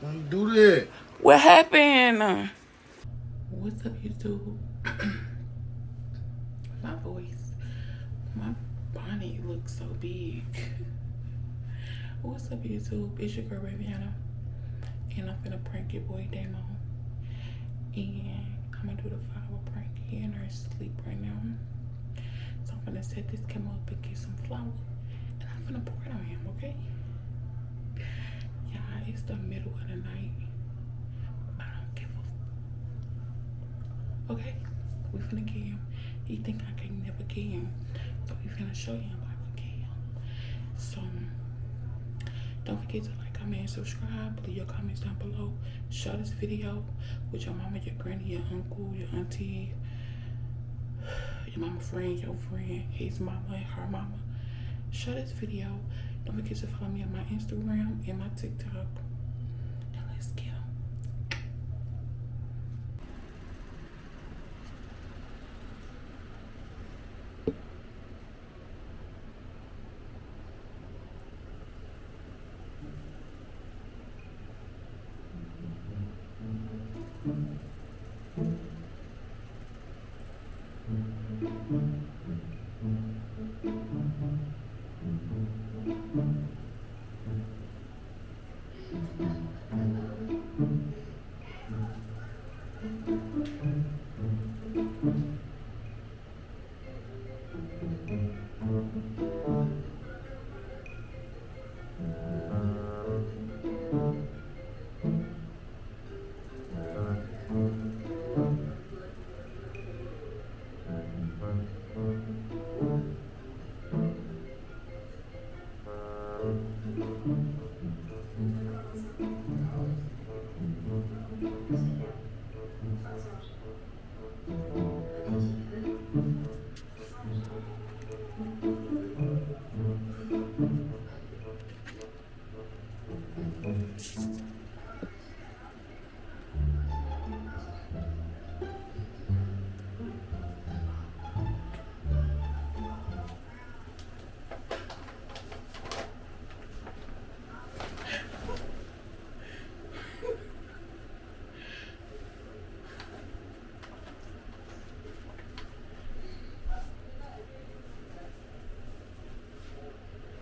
Don't do that. What happened? What's up, YouTube? My voice, my bonnet looks so big. What's up, YouTube? It's your girl, Raviana, and I'm finna prank your boy, Damo. And I'm gonna do the 5-hour prank. He in her sleep right now. So I'm gonna set this camera up and get some flour, and I'm gonna pour it on him, okay? Yeah, it's the middle of the night. I don't give a okay, we finna get him. He think I can never get him, so we finna show him I can get him. So don't forget to like, comment, and subscribe. Leave your comments down below. Share this video with your mama, your granny, your uncle, your auntie, your mama friend, your friend, his mama, and her mama. Share this video. Don't forget to follow me on my Instagram and my TikTok. And let's get him.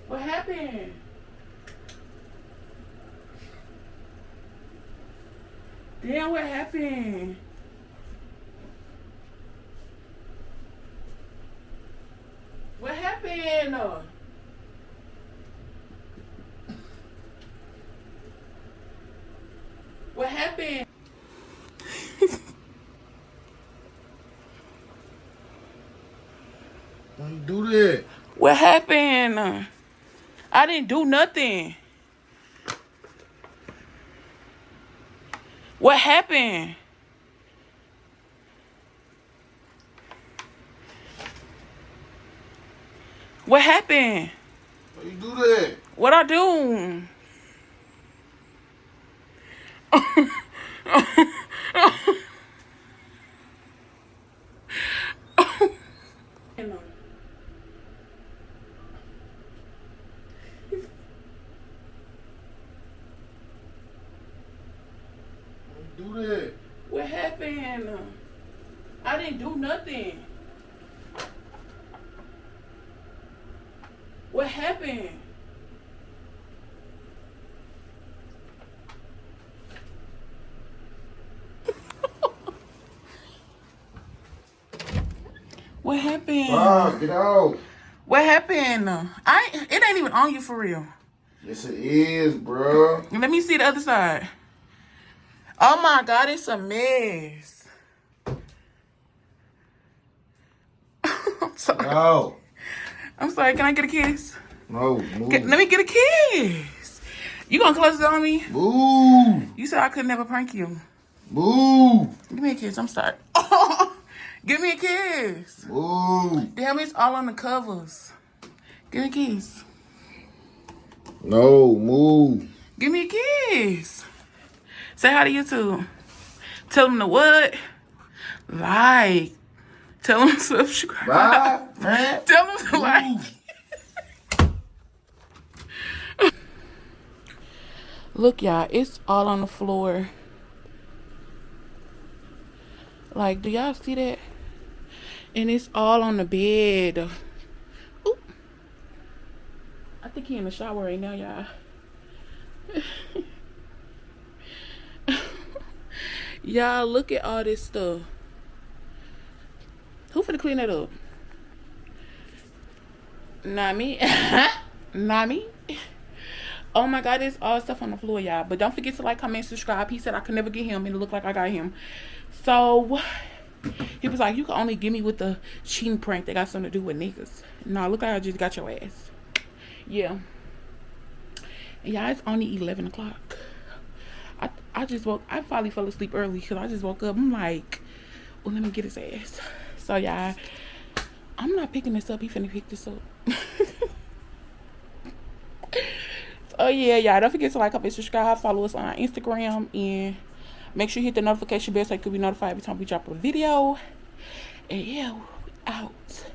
What happened? Damn, what happened? What happened? What happened? Don't do that. What happened? I didn't do nothing. What happened? What happened? Why you do that? What I do? Don't do that. What happened? I didn't do nothing. What happened? What happened? Ah, get out. What happened? It ain't even on you for real. Yes, it is, bro. Let me see the other side. Oh my God, it's a mess. I'm sorry. No. I'm sorry. Can I get a kiss? No, move. Let me get a kiss. You gonna close it on me? Move. You said I could never prank you. Move. Give me a kiss. I'm sorry. Give me a kiss. Move. Damn, it's all on the covers. Give me a kiss. No, move. Give me a kiss. Say hi to YouTube. Tell them to what? Like. Tell them to subscribe. Bye, man. Tell them to like. Look, y'all, it's all on the floor. Like, do y'all see that? And it's all on the bed. Ooh. I think he in the shower right now, y'all. Y'all, look at all this stuff. Who finna clean that up? Not me. Not me. Oh my god, there's all stuff on the floor, y'all. But don't forget to like, comment, subscribe. He said I could never get him, and it looked like I got him. So he was like, you can only get me with the cheating prank that got something to do with niggas. No, look like I just got your ass. Yeah. And y'all, it's only 11 o'clock. I just woke. I finally fell asleep early because I just woke up. I'm like, well, let me get his ass. So y'all, I'm not picking this up. He finna pick this up. So yeah, y'all, don't forget to like, comment, subscribe, follow us on our Instagram, and make sure you hit the notification bell so you can be notified every time we drop a video. And yeah, we out.